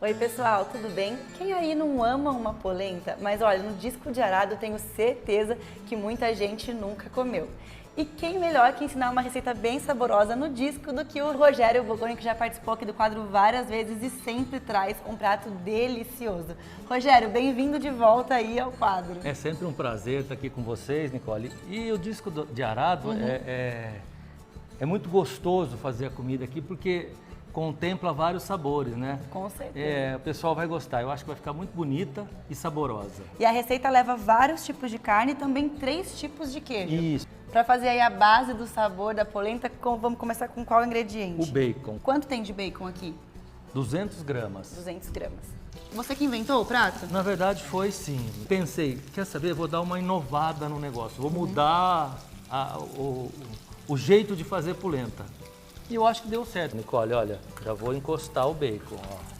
Oi pessoal, tudo bem? Quem aí não ama uma polenta? Mas olha, no disco de arado eu tenho certeza que muita gente nunca comeu. E quem melhor que ensinar uma receita bem saborosa no disco do que o Rogério Bogoni, que já participou aqui do quadro várias vezes e sempre traz um prato delicioso. Rogério, bem-vindo de volta aí ao quadro. É sempre um prazer estar aqui com vocês, Nicole. E o disco de arado é muito gostoso fazer a comida aqui porque contempla vários sabores, né? Com certeza. O pessoal vai gostar. Eu acho que vai ficar muito bonita e saborosa. E a receita leva vários tipos de carne e também 3 tipos de queijo. Isso. Para fazer aí a base do sabor da polenta, vamos começar com qual ingrediente? O bacon. Quanto tem de bacon aqui? 200 gramas. 200 gramas. Você que inventou o prato? Na verdade foi sim. Pensei, quer saber, vou dar uma inovada no negócio. Vou mudar o jeito de fazer polenta. E eu acho que deu certo. Nicole, olha, já vou encostar o bacon, ó.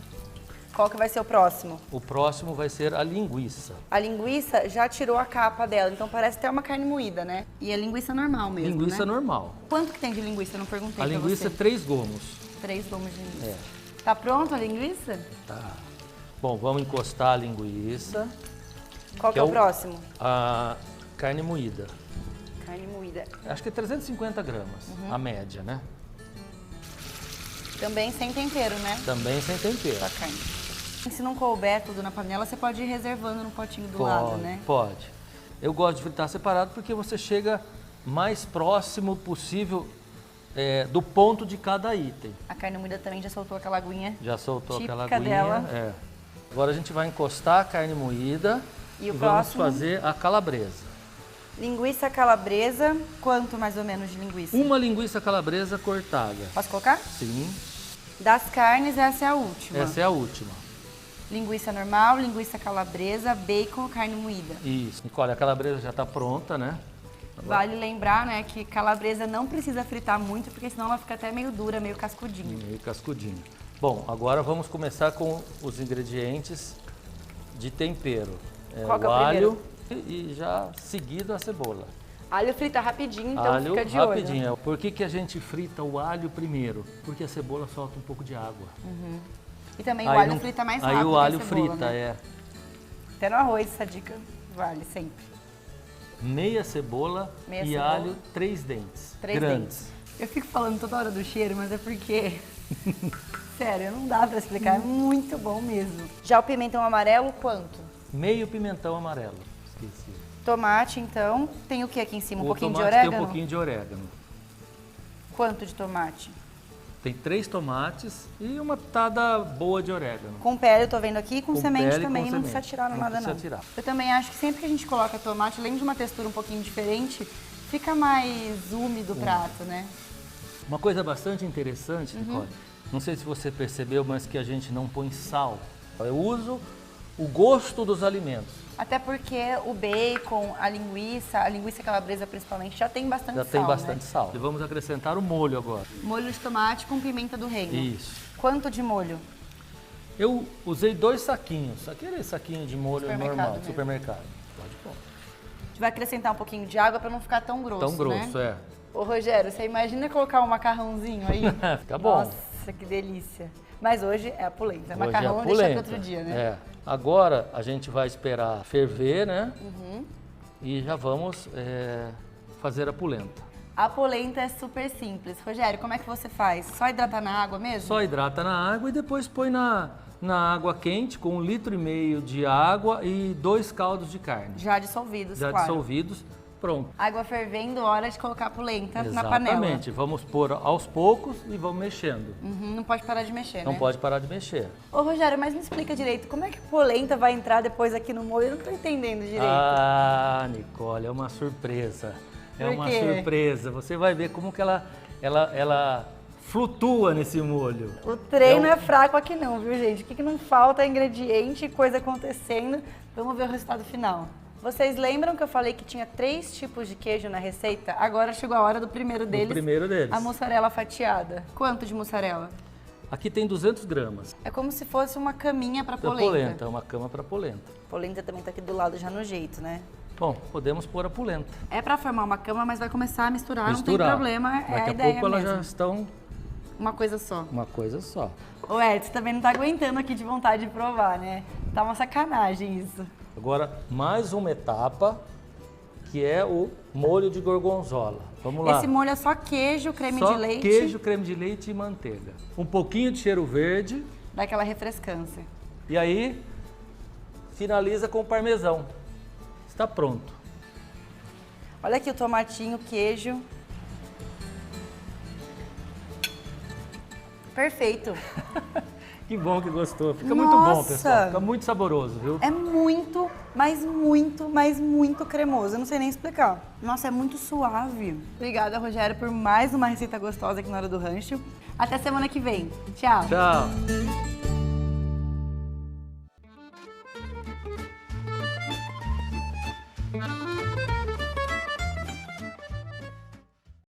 Qual que vai ser o próximo? O próximo vai ser a linguiça. A linguiça já tirou a capa dela, então parece até uma carne moída, né? E é linguiça normal mesmo, Linguiça né? normal. Quanto que tem de linguiça? Eu não perguntei A pra linguiça é você. 3 gomos. 3 gomos de linguiça. É. Tá pronto a linguiça? Tá. Bom, vamos encostar a linguiça. Qual que é o próximo? A carne moída. Carne moída. Acho que é 350 gramas, a média, né? Também sem tempero, né? Também sem tempero. Só carne. Se não couber tudo na panela, você pode ir reservando no potinho do lado, né? Pode. Eu gosto de fritar separado porque você chega mais próximo possível do ponto de cada item. A carne moída também já soltou aquela aguinha. Já soltou aquela típica aguinha. dela. É. Agora a gente vai encostar a carne moída E o vamos próximo? fazer a calabresa. Linguiça calabresa, quanto mais ou menos de linguiça? Uma linguiça calabresa cortada. Posso colocar? Sim, Das carnes, essa é a última. essa é a última. Linguiça normal, linguiça calabresa, bacon, carne moída. Isso. Nicole, a calabresa já está pronta, né? Vale lembrar, né, que calabresa não precisa fritar muito, porque senão ela fica até meio dura, meio cascudinha. Meio cascudinho. Bom, agora vamos começar com os ingredientes de tempero. Qual que é o alho e já seguido a cebola. Alho frita rapidinho, então Alho fica de rapidinho. olho. Por que a gente frita o alho primeiro? Porque a cebola solta um pouco de água. E também o Aí alho não- frita mais rápido Aí o que a alho cebola, frita, né? Até no arroz essa dica vale sempre. Meia cebola Meia e cebola. alho, 3 dentes. 3 grandes. dentes. Eu fico falando toda hora do cheiro, mas é porque... Sério, não dá pra explicar, é muito bom mesmo. Já o pimentão amarelo, quanto? Meio pimentão amarelo. Esqueci. Tomate, então. Tem o que aqui em cima? Um O pouquinho de tomate orégano? tem um pouquinho de orégano. Quanto de tomate? Tem 3 tomates e uma pitada boa de orégano. Com pele, eu tô vendo aqui, com semente pele e também, com não precisa semente. tirar Não nada precisa não. tirar. Eu também acho que sempre que a gente coloca tomate, além de uma textura um pouquinho diferente, fica mais úmido o prato, né? Uma coisa bastante interessante, Nicole, não sei se você percebeu, mas que a gente não põe sal. Eu uso o gosto dos alimentos. Até porque o bacon, a linguiça calabresa principalmente, já tem bastante Já sal, tem bastante né? sal. E vamos acrescentar o molho agora. Molho de tomate com pimenta do reino. Isso. Quanto de molho? Eu usei 2 saquinhos, aquele saquinho de molho Supermercado normal, mesmo. supermercado. Pode pôr. A gente vai acrescentar um pouquinho de água para não ficar tão grosso, Tão grosso, né? Ô Rogério, você imagina colocar um macarrãozinho aí? Fica bom. Nossa, que delícia. Mas hoje é a polenta. Hoje Macarrão é a deixa para polenta. outro dia, né? É. Agora a gente vai esperar ferver, né? E já vamos fazer a polenta. A polenta é super simples. Rogério, como é que você faz? Só hidratar na água mesmo? Só hidrata na água e depois põe na água quente com 1,5 litro de água e 2 caldos de carne. Já dissolvidos, Já claro. dissolvidos, pronto. Água fervendo, hora de colocar a polenta na panela. Exatamente. Vamos pôr aos poucos e vamos mexendo. Não pode parar de mexer, Não né? pode parar de mexer. Ô Rogério, mas me explica direito, como é que a polenta vai entrar depois aqui no molho? Eu não tô entendendo direito. Ah, Nicole, é uma surpresa. É Por uma quê? surpresa. Você vai ver como que ela flutua nesse molho. O treino é fraco aqui não, viu gente? O que não falta é ingrediente, coisa acontecendo. Vamos ver o resultado final. Vocês lembram que eu falei que tinha 3 tipos de queijo na receita? Agora chegou a hora do primeiro deles. O primeiro deles. A mussarela fatiada. Quanto de mussarela? Aqui tem 200 gramas. É como se fosse uma caminha para Da polenta. polenta, uma cama para polenta. Polenta também tá aqui do lado já no jeito, né? Bom, podemos pôr a polenta. É para formar uma cama, mas vai começar a misturar, não tem Misturar. problema, é a Daqui a ideia pouco elas mesmo. já estão Uma coisa só. uma coisa só. Ô Ed, você também não tá aguentando aqui de vontade de provar, né? Tá uma sacanagem isso. Agora, mais uma etapa, que é o molho de gorgonzola. Vamos lá. Esse molho é só queijo, creme Só de leite. queijo, creme de leite e manteiga. Um pouquinho de cheiro verde Dá aquela refrescância. e aí finaliza com o parmesão. Está pronto. Olha aqui o tomatinho, queijo. Perfeito. Que bom que gostou. Fica muito bom, Nossa! pessoal. Fica muito saboroso, viu? É muito, mas muito cremoso. Eu não sei nem explicar. Nossa, é muito suave. Obrigada, Rogério, por mais uma receita gostosa aqui na Hora do Rancho. Até semana que vem. Tchau. Tchau.